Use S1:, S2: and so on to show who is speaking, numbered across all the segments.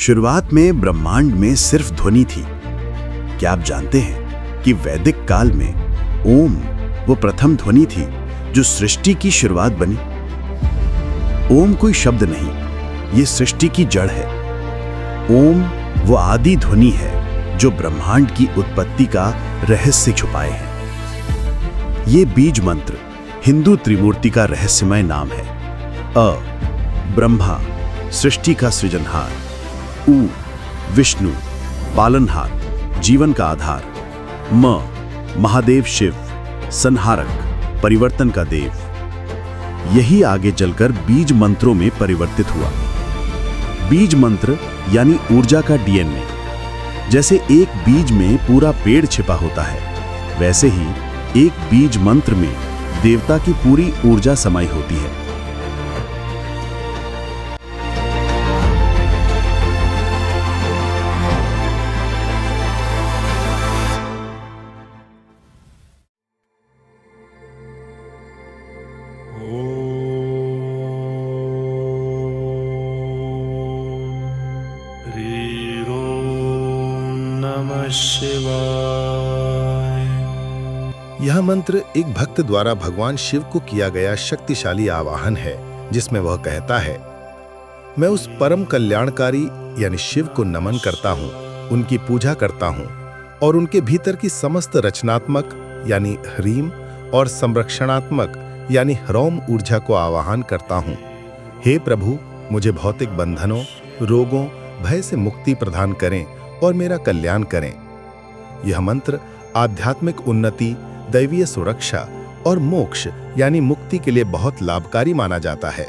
S1: शुरुआत में ब्रह्मांड में सिर्फ ध्वनि थी। क्या आप जानते हैं कि वैदिक काल में ओम वो प्रथम ध्वनि थी जो सृष्टि की शुरुआत बनी। ओम कोई शब्द नहीं, ये सृष्टि की जड़ है। ओम वो आदि ध्वनि है जो ब्रह्मांड की उत्पत्ति का रहस्य छुपाए है। ये बीज मंत्र हिंदू त्रिमूर्ति का रहस्यमय नाम है। अ ब्रह्मा, सृष्टि का सृजनहार। उ विष्णु, पालनहार, जीवन का आधार। म महादेव शिव, संहारक, परिवर्तन का देव। यही आगे चलकर बीज मंत्रों में परिवर्तित हुआ। बीज मंत्र यानी ऊर्जा का डीएनए। जैसे एक बीज में पूरा पेड़ छिपा होता है, वैसे ही एक बीज मंत्र में देवता की पूरी ऊर्जा समाई होती है।
S2: यह मंत्र एक भक्त द्वारा भगवान शिव को किया गया शक्तिशाली आवाहन है, जिसमें वह कहता है, मैं उस परम कल्याणकारी यानी शिव को नमन करता हूँ, उनकी पूजा करता हूँ और उनके भीतर की समस्त रचनात्मक यानी ह्रीम और संरक्षणात्मक यानी ह्रौम ऊर्जा को आवाहन करता हूँ। हे प्रभु, मुझे भौतिक बंधनों, रोगों, भय से मुक्ति प्रदान करें और मेरा कल्याण करें। यह मंत्र आध्यात्मिक उन्नति, दैवीय सुरक्षा और मोक्ष यानी मुक्ति के लिए बहुत लाभकारी माना जाता है।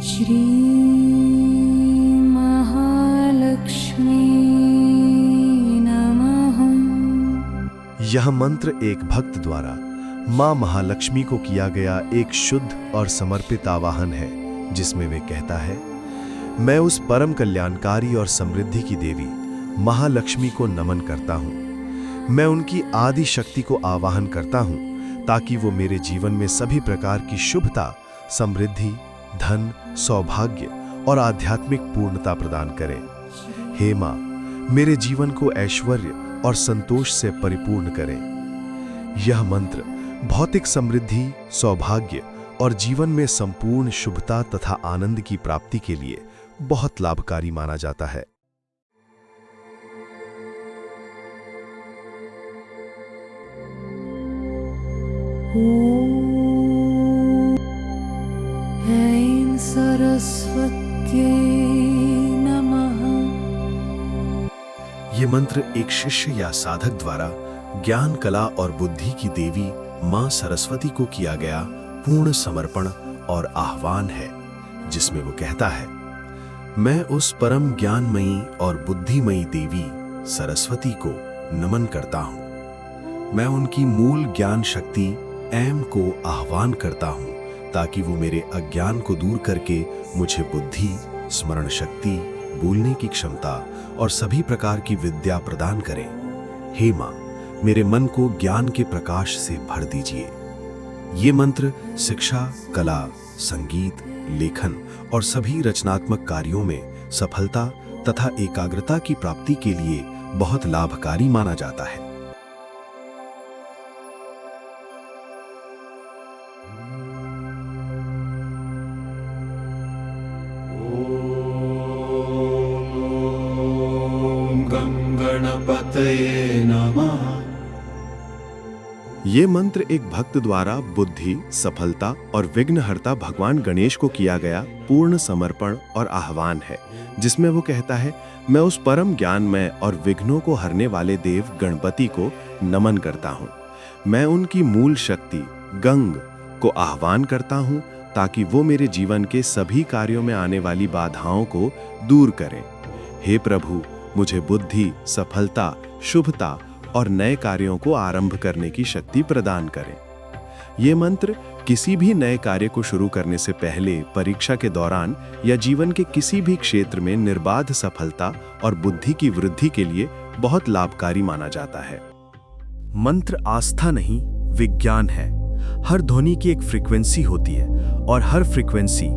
S3: श्री महालक्ष्मी नमः।
S4: यह मंत्र एक भक्त द्वारा मां महालक्ष्मी को किया गया एक शुद्ध और समर्पित आवाहन है, जिसमें वे कहता है, मैं उस परम कल्याणकारी और समृद्धि की देवी महालक्ष्मी को नमन करता हूँ। मैं उनकी आदि शक्ति को आवाहन करता हूँ ताकि वो मेरे जीवन में सभी प्रकार की शुभता, समृद्धि, धन, सौभाग्य और आध्यात्मिक पूर्णता प्रदान करें। हे माँ, मेरे जीवन को ऐश्वर्य और संतोष से परिपूर्ण करें। यह मंत्र भौतिक समृद्धि, सौभाग्य और जीवन में संपूर्ण शुभता तथा आनंद की प्राप्ति के लिए बहुत लाभकारी माना जाता है।
S3: ॐ ऐं सरस्वत्यै नमः।
S4: ये मंत्र एक शिष्य या साधक द्वारा ज्ञान, कला और बुद्धि की देवी मां सरस्वती को किया गया पूर्ण समर्पण और आह्वान है, जिसमें वो कहता है, मैं उस परम ज्ञानमयी और बुद्धिमयी देवी सरस्वती को नमन करता हूँ। मैं उनकी मूल ज्ञान शक्ति ऐम को आह्वान करता हूँ ताकि वो मेरे अज्ञान को दूर करके मुझे बुद्धि, स्मरण शक्ति, बोलने की क्षमता और सभी प्रकार की विद्या प्रदान करें। हे माँ, मेरे मन को ज्ञान के प्रकाश से भर दीजिए। ये मंत्र शिक्षा, कला, संगीत, लेखन और सभी रचनात्मक कार्यों में सफलता तथा एकाग्रता की प्राप्ति के लिए बहुत लाभकारी माना जाता है।
S5: गणपतये नमः।
S4: ये मंत्र एक भक्त द्वारा बुद्धि, सफलता और विघ्नहर्ता भगवान गणेश को किया गया पूर्ण समर्पण और आह्वान है, जिसमें वो कहता है, मैं उस परम ज्ञानमय और विघ्नों को हरने वाले देव गणपति को नमन करता हूँ। मैं उनकी मूल शक्ति गंग को आह्वान करता हूँ ताकि वो मेरे जीवन के सभी कार्यों में आने वाली बाधाओं को दूर करें। हे प्रभु, मुझे बुद्धि, सफलता, शुभता और नए कार्यों को आरंभ करने की शक्ति प्रदान करें। ये मंत्र किसी भी नए कार्य को शुरू करने से पहले, परीक्षा के दौरान या जीवन के किसी भी क्षेत्र में निर्बाध सफलता और बुद्धि की वृद्धि के लिए बहुत लाभकारी माना जाता है।
S1: मंत्र आस्था नहीं, विज्ञान है। हर ध्वनि की एक फ्रीक्वेंसी होती है और हर फ्रीक्वेंसी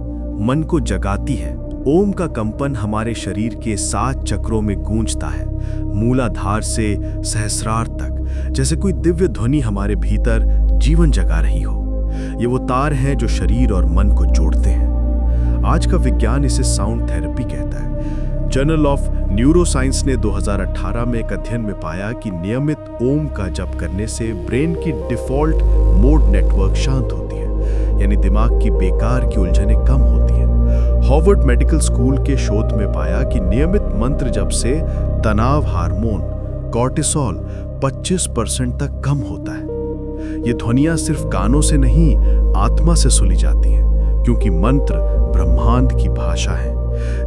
S1: मन को जगाती है। ओम का कंपन हमारे शरीर के 7 चक्रों में गूंजता है, मूलाधार से सहस्रार तक, जैसे कोई दिव्य ध्वनि हमारे भीतर जीवन जगा रही हो। ये वो तार हैं जो शरीर और मन को जोड़ते हैं। आज का विज्ञान इसे साउंड थेरेपी कहता है। जर्नल ऑफ न्यूरोसाइंस ने 2018 में एक अध्ययन में पाया कि नियमित ओम का जप करने से ब्रेन की डिफॉल्ट मोड नेटवर्क शांत होती है, यानी दिमाग की बेकार की उलझनें कम होती हैं। हार्वर्ड मेडिकल स्कूल के शोध में पाया कि नियमित मंत्र जप से तनाव हार्मोन कॉर्टिसोल 25% तक कम होता है। ये ध्वनियां सिर्फ कानों से नहीं, आत्मा से सुनी जाती हैं, क्योंकि मंत्र ब्रह्मांड की भाषा है।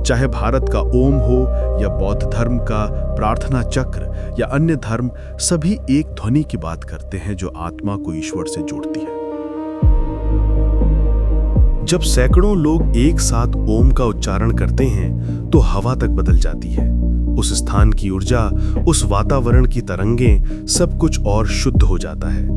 S1: चाहे भारत का ओम हो या बौद्ध धर्म का प्रार्थना चक्र या अन्य धर्म, सभी एक ध्वनि की बात करते हैं जो आत्मा को ईश्वर से जोड़ती है। जब सैकड़ों लोग एक साथ ओम का उच्चारण करते हैं तो हवा तक बदल जाती है। उस स्थान की ऊर्जा, उस वातावरण की तरंगें, सब कुछ और शुद्ध हो जाता है।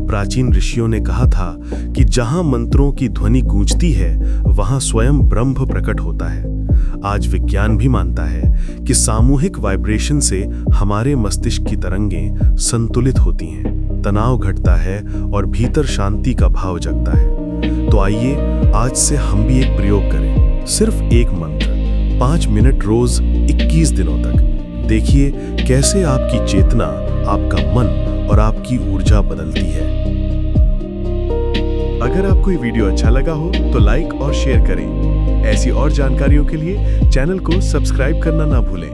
S1: प्राचीन ऋषियों ने कहा था कि जहां मंत्रों की ध्वनि गूंजती है वहां स्वयं ब्रह्म प्रकट होता है। आज विज्ञान भी मानता है कि सामूहिक वाइब्रेशन से हमारे मस्तिष्क की तरंगें संतुलित होती हैं, तनाव घटता है और भीतर शांति का भाव जगता है। तो आइए आज से हम भी एक प्रयोग करें। सिर्फ एक मंत्र 5 मिनट रोज 21 दिनों तक। देखिए कैसे आपकी चेतना, आपका मन और आपकी ऊर्जा बदलती है। अगर आपको ये वीडियो अच्छा लगा हो तो लाइक और शेयर करें। ऐसी और जानकारियों के लिए चैनल को सब्सक्राइब करना ना भूलें।